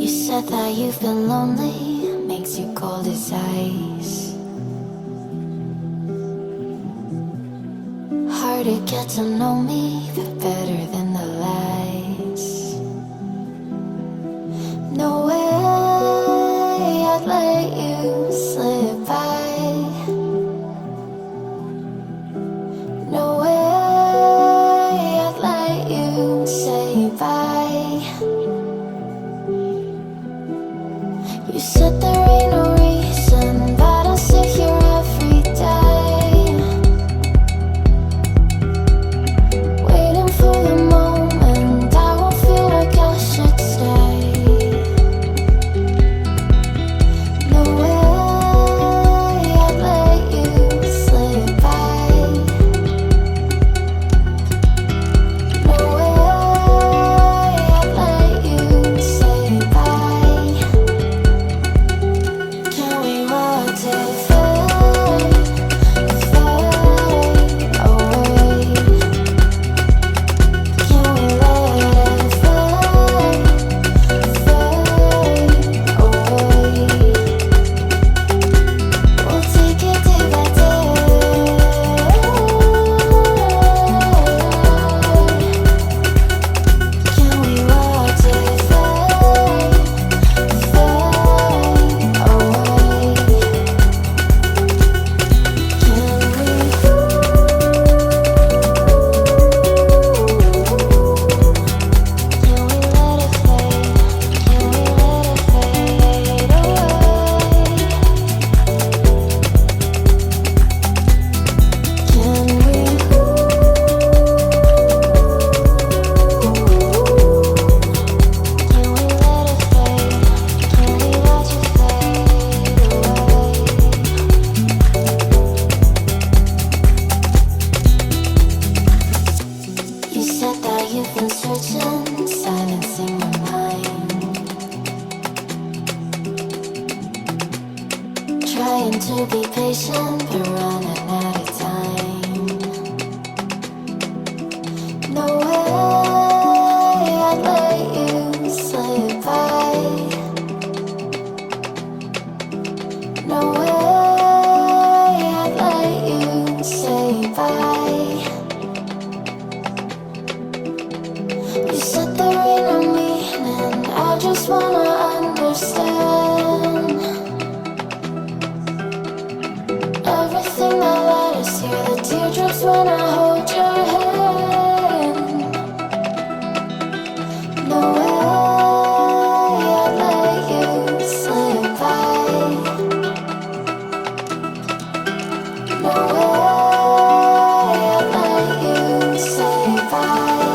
said that you've been lonely, makes you cold as ice. Hard to get to know me, but better than the lies. No way I'd let you slip by. No way I'd let you say bye. You said there ain't no reason, but I'll sit here every day, waiting for the moment I won't feel like I should stay. No way I'd let you slip by. No way I'd let you say bye. Can we watch it fade, fade away? Can we let it fade, fade away? We'll take it day by day. Can we watch it fade, fade away? You said that you've been searching, silencing your mind, trying to be patient, but running out of time. No way I'd let you slip by. No way I'd let you say bye. You said there ain't no meaning, I just wanna understand everything that led us here, the teardrops when I hold your hand. No way I'd let you slip by. No way I'd let you say bye.